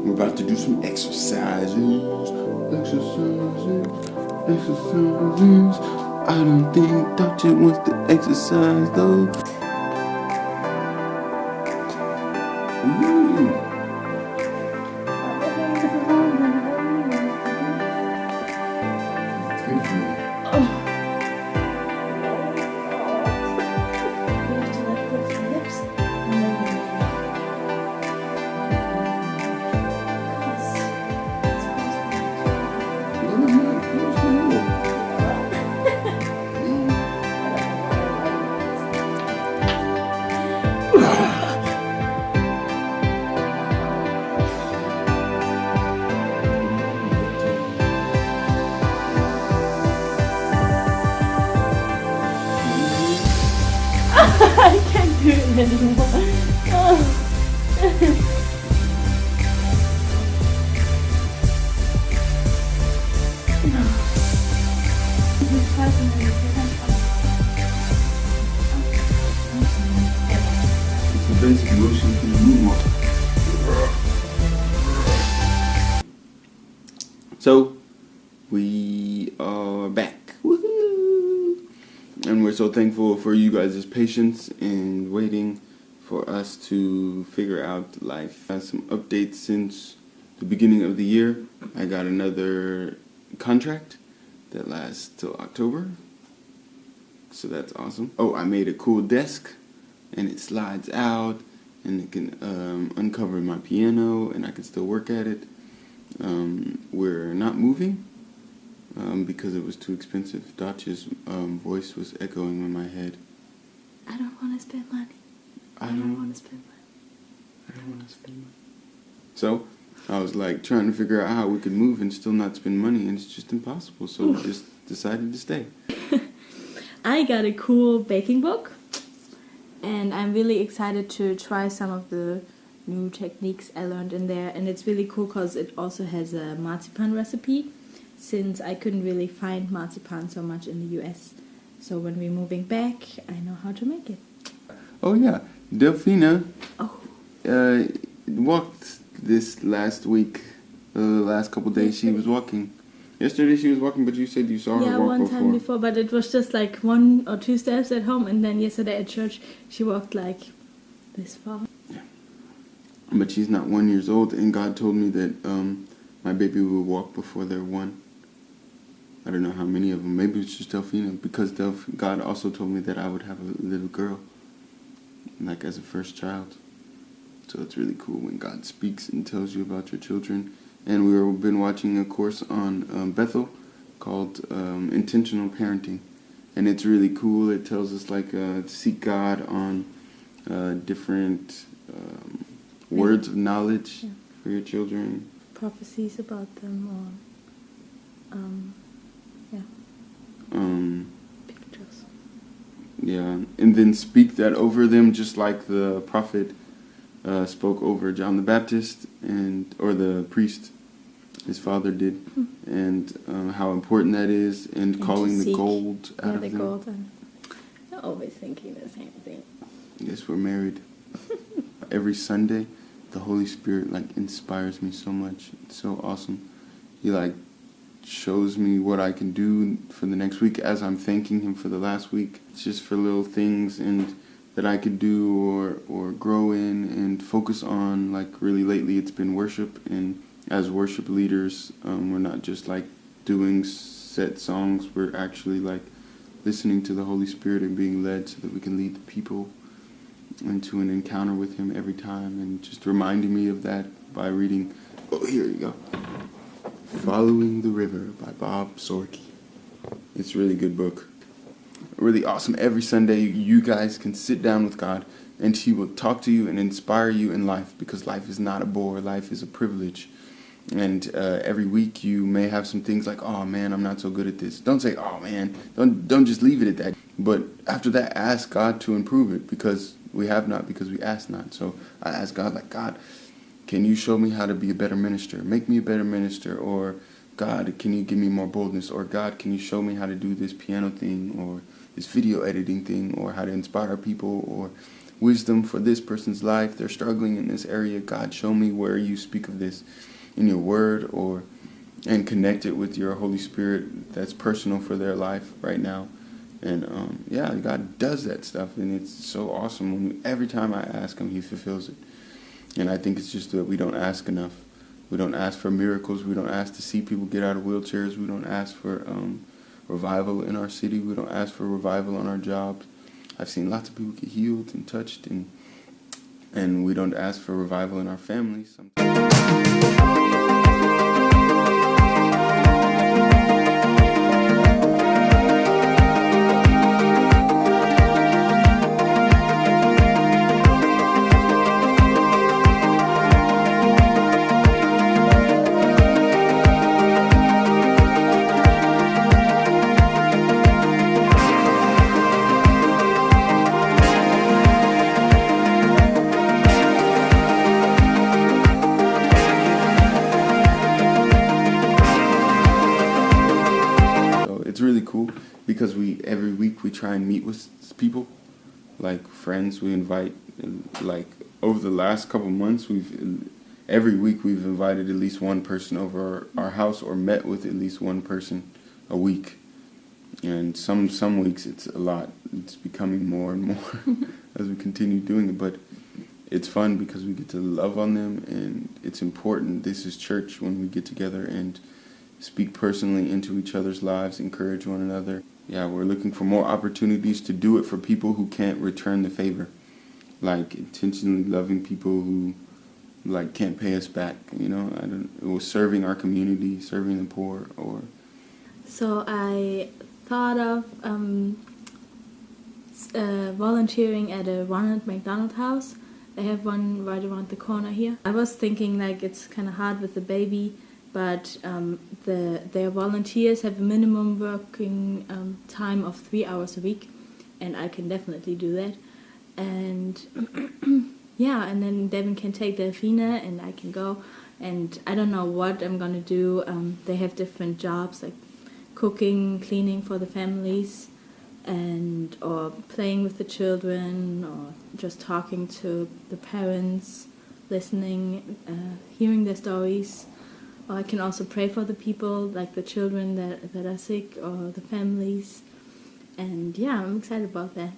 We're about to do some exercises. I don't think Dr. wants to exercise though. Ooh. It's good for me. I can't do it anymore. Oh. It's the basic motion for the moonwalk. So, we are back. Woohoo! And we're so thankful for you guys' patience and waiting for us to figure out life. Some updates since the beginning of the year. I got another contract that lasts till October. So that's awesome. Oh, I made a cool desk and it slides out and it can uncover my piano and I can still work at it. We're not moving because it was too expensive. Dacia's voice was echoing in my head. I don't want to spend money. I don't want to spend money. I don't want to spend money. So I was like trying to figure out how we could move and still not spend money, and it's just impossible. So we just decided to stay. I got a cool baking book, and I'm really excited to try some of the new techniques I learned in there. And it's really cool because it also has a marzipan recipe, since I couldn't really find marzipan so much in the US. So when we're moving back, I know how to make it. Oh yeah, Delphina Oh. walked this last week. The last couple days she was walking. Yesterday she was walking, but you said you saw her Yeah, walk one before. time before, but it was just like 1 or 2 steps at home, and then yesterday at church she walked like this far. Yeah. But she's not 1 year old, and God told me that my baby will walk before they're 1. I don't know how many of them. Maybe it's just Delphina, because God also told me that I would have a little girl, like as a first child. So it's really cool when God speaks and tells you about your children. And we've been watching a course on Bethel called Intentional Parenting. And it's really cool. It tells us like to seek God on different words of knowledge for your children. Prophecies about them, or pictures. Yeah, and then speak that over them, just like the prophet spoke over John the Baptist or the priest, his father did, and how important that is, and calling the gold out of them. Gold. I'm always thinking the same thing. Yes, we're married. Every Sunday, the Holy Spirit like inspires me so much. It's so awesome. He like shows me what I can do for the next week as I'm thanking Him for the last week. It's just for little things and that I could do or grow in and focus on. Like really lately it's been worship, and as worship leaders we're not just like doing set songs, we're actually like listening to the Holy Spirit and being led so that we can lead the people into an encounter with Him every time, and just reminding me of that by reading, oh here you go, Following the River by Bob Sorky. It's a really good book. Really awesome. Every Sunday you guys can sit down with God and He will talk to you and inspire you in life, because life is not a bore, life is a privilege. And every week you may have some things like, oh man, I'm not so good at this. Don't say, oh man, don't just leave it at that. But after that, ask God to improve it, because we have not because we ask not. So I ask God, like, God, can you show me how to be a better minister? Make me a better minister. Or God, can you give me more boldness? Or God, can you show me how to do this piano thing, or this video editing thing, or how to inspire people, or wisdom for this person's life. They're struggling in this area. God, show me where you speak of this in your word, and connect it with your Holy Spirit that's personal for their life right now. And yeah, God does that stuff, and it's so awesome. Every time I ask him, he fulfills it. And I think it's just that we don't ask enough. We don't ask for miracles. We don't ask to see people get out of wheelchairs. We don't ask for revival in our city. We don't ask for revival on our jobs. I've seen lots of people get healed and touched, and we don't ask for revival in our families sometimes. It's really cool because every week we try and meet with people, like friends. We invite, like over the last couple months, every week we've invited at least one person over our house, or met with at least one person a week. And some weeks it's a lot. It's becoming more and more as we continue doing it. But it's fun because we get to love on them, and it's important. This is church when we get together and speak personally into each other's lives, encourage one another. Yeah, we're looking for more opportunities to do it for people who can't return the favor, like intentionally loving people who like can't pay us back. It was serving our community, serving the poor, or. So I thought of volunteering at a Ronald McDonald House. They have one right around the corner here. I was thinking like it's kind of hard with the baby, but their volunteers have a minimum working time of 3 hours a week, and I can definitely do that. And yeah, and then Devin can take Delphina and I can go, and I don't know what I'm gonna do. They have different jobs like cooking, cleaning for the families, or playing with the children, or just talking to the parents, listening, hearing their stories. Or I can also pray for the people, like the children that are sick, or the families. And yeah, I'm excited about that.